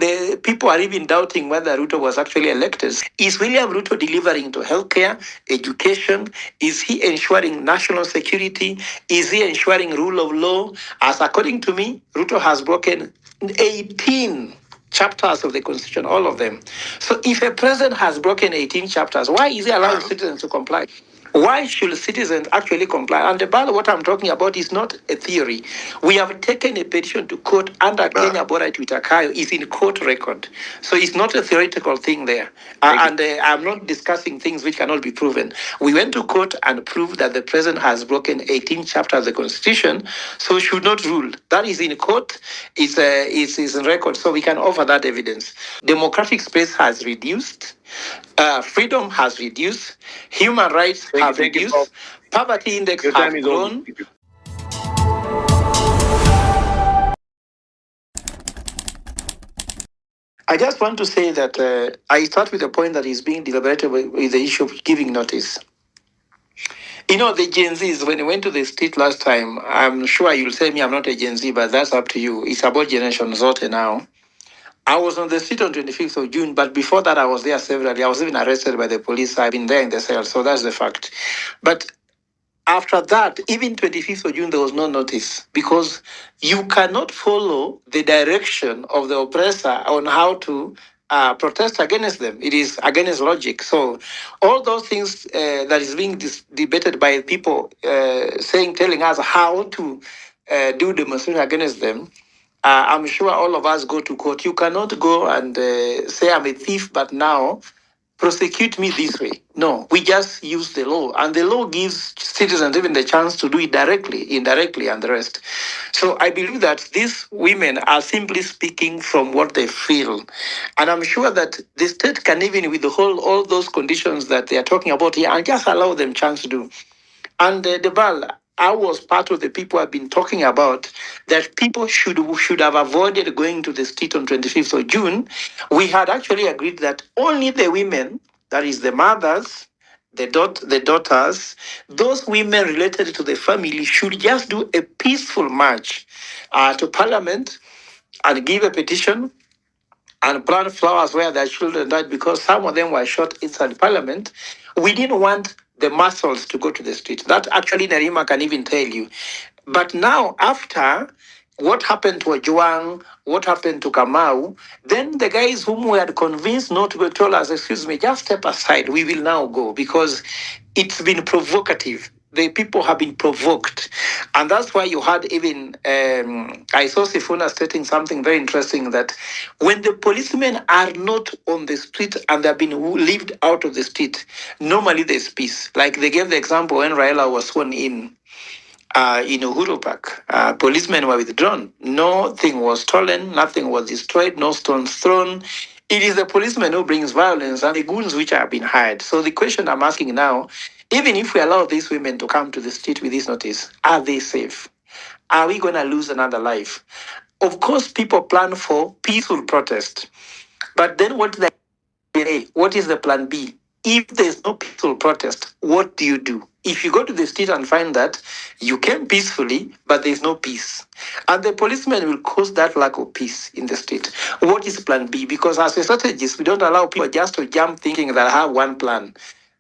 the people are even doubting whether Ruto was actually elected. Is William Ruto delivering to healthcare, education? Is he ensuring national security? Is he ensuring rule of law? As according to me, Ruto has broken 18 chapters of the constitution, all of them. So if a president has broken 18 chapters, why is he allowing citizens to comply? Why should citizens actually comply? And the ballot, what I'm talking about is not a theory. We have taken a petition to court under Kenya Bora Tuitakayo is in court record. So it's not a theoretical thing there. I'm not discussing things which cannot be proven. We went to court and proved that the president has broken 18 chapters of the constitution, so should not rule. That is in court, it's in record, so we can offer that evidence. Democratic space has reduced. Freedom has reduced, human rights have reduced, poverty index have grown. I just want to say that I start with the point that is being deliberated with the issue of giving notice. You know, the Gen Zs, when they went to the street last time, I'm sure you'll say me I'm not a Gen Z, but that's up to you. It's about Generation Zote now. I was on the street on 25th of June, but before that, I was there severally. I was even arrested by the police. I've been there in the cell, so that's the fact. But after that, even 25th of June, there was no notice because you cannot follow the direction of the oppressor on how to protest against them. It is against logic. So all those things that is being debated by people telling us how to do demonstration against them, I'm sure all of us go to court. You cannot go and say I'm a thief, but now prosecute me this way. No, we just use the law, and the law gives citizens even the chance to do it directly, indirectly, and the rest. So I believe that these women are simply speaking from what they feel, and I'm sure that the state can even withhold all those conditions that they are talking about here and just allow them chance to do. And the ball, I was part of the people I've been talking about that people should have avoided going to the street on 25th of June. We had actually agreed that only the women, that is the mothers, the daughters, those women related to the family should just do a peaceful march to Parliament and give a petition and plant flowers where their children died because some of them were shot inside Parliament. We didn't want the muscles to go to the street. That actually Narima can even tell you. But now, after what happened to Ojuang, what happened to Kamau, then the guys whom we had convinced not to go told us, excuse me, just step aside. We will now go because it's been provocative. The people have been provoked. And that's why you had even, I saw Sifuna stating something very interesting that when the policemen are not on the street and they've been lived out of the street, normally there's peace. Like they gave the example when Raila was sworn in Uhuru Park. Policemen were withdrawn. Nothing was stolen, nothing was destroyed, no stones thrown. It is the policeman who brings violence and the goons which have been hired. So the question I'm asking now, even if we allow these women to come to the street with this notice, are they safe? Are we going to lose another life? Of course, people plan for peaceful protest. But then what is the plan B? If there's no peaceful protest, what do you do? If you go to the street and find that you came peacefully, but there's no peace, and the policeman will cause that lack of peace in the street, what is plan B? Because as a strategist, we don't allow people just to jump thinking that I have one plan.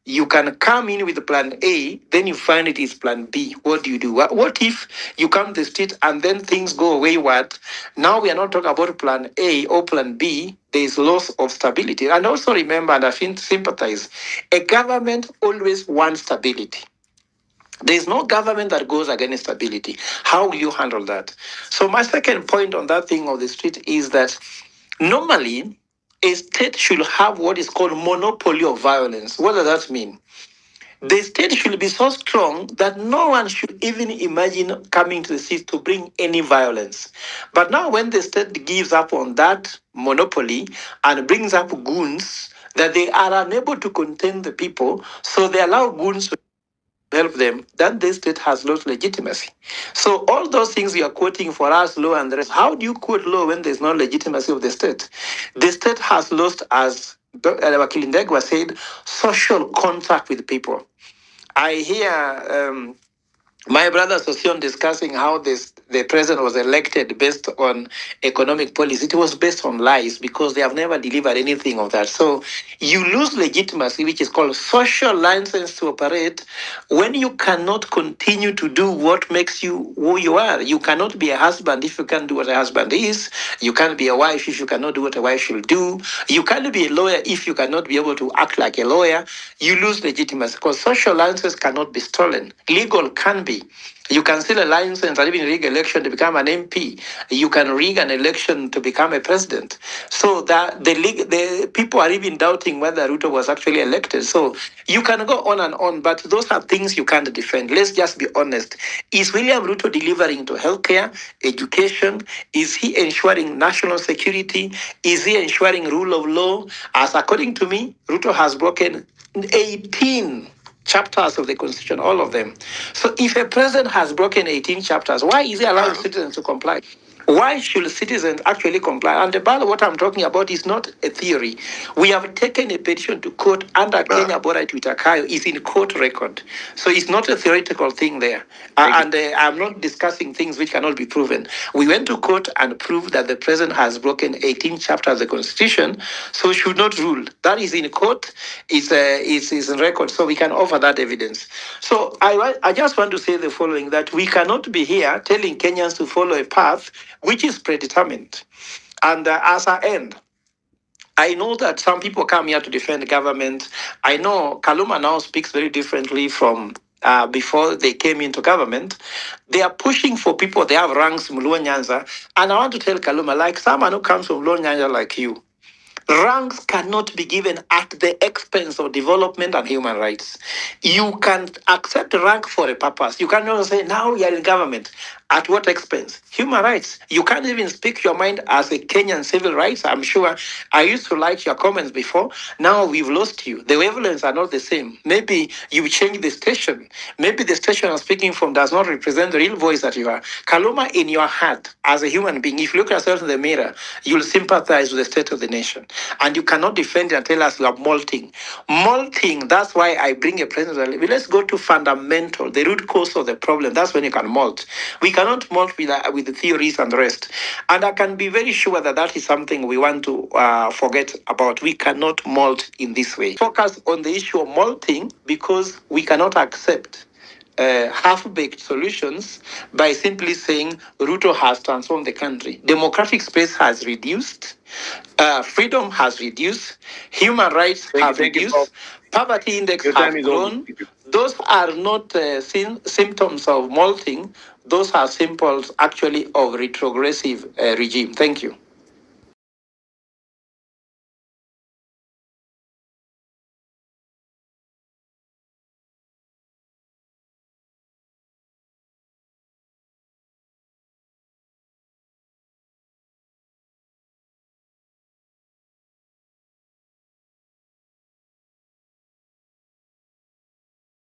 You can come in with plan A, then you find it is plan B. What do you do? What if you come to the street and then things go wayward? Now we are not talking about plan A or plan B. There is loss of stability. And also remember, and I think sympathize, a government always wants stability. There is no government that goes against stability. How will you handle that? So my second point on that thing of the street is that normally a state should have what is called monopoly of violence. What does that mean? The state should be so strong that no one should even imagine coming to the street to bring any violence. But now, when the state gives up on that monopoly and brings up goons, that they are unable to contain the people, so they allow goons to help them, then the state has lost legitimacy. So all those things you are quoting for us, law and the rest, how do you quote law when there's no legitimacy of the state? The state has lost, as Wakil Ndegwa said, social contact with people. I hear My brother Sosion discussing how the president was elected based on economic policy. It was based on lies because they have never delivered anything of that. So you lose legitimacy, which is called social license to operate, when you cannot continue to do what makes you who you are. You cannot be a husband if you can't do what a husband is. You can't be a wife if you cannot do what a wife should do. You can't be a lawyer if you cannot be able to act like a lawyer. You lose legitimacy because social licenses cannot be stolen. Legal can be. You can steal a license and even rig election to become an MP. You can rig an election to become a president. So that the people are even doubting whether Ruto was actually elected. So you can go on and on, but those are things you can't defend. Let's just be honest. Is William Ruto delivering to healthcare, education? Is he ensuring national security? Is he ensuring rule of law? As according to me, Ruto has broken 18 chapters of the constitution, all of them. So if a president has broken 18 chapters, why is he allowing citizens to comply? Why should citizens actually comply? And about what I'm talking about is not a theory. We have taken a petition to court under Kenya border to Itakayo. It's in court record. So it's not a theoretical thing there. I'm not discussing things which cannot be proven. We went to court and proved that the president has broken 18 chapters of the constitution, so should not rule. That is in court. It's in record, so we can offer that evidence. So I just want to say the following, that we cannot be here telling Kenyans to follow a path which is predetermined. And as I end, I know that some people come here to defend government. I know Kaluma now speaks very differently from before they came into government. They are pushing for people, they have ranks, Mluo Nyanza. And I want to tell Kaluma, like someone who comes from Mluo Nyanza like you, ranks cannot be given at the expense of development and human rights. You can accept rank for a purpose. You cannot say, now you are in government. At what expense? Human rights. You can't even speak your mind as a Kenyan civil rights. I'm sure I used to like your comments before. Now we've lost you. The wavelengths are not the same. Maybe you change the station. Maybe the station I'm speaking from does not represent the real voice that you are. Kaluma, in your heart, as a human being, if you look at yourself in the mirror, you'll sympathize with the state of the nation. And you cannot defend it and tell us you are molting. Molting, that's why I bring a president. Let's go to fundamental, the root cause of the problem. That's when you can molt. We cannot molt with the theories and the rest. And I can be very sure that that is something we want to forget about. We cannot molt in this way. Focus on the issue of molting because we cannot accept half-baked solutions by simply saying Ruto has transformed the country. Democratic space has reduced, freedom has reduced, human rights have reduced, poverty index has grown. Those are not symptoms of molting. Those are symptoms actually of retrogressive regime. Thank you.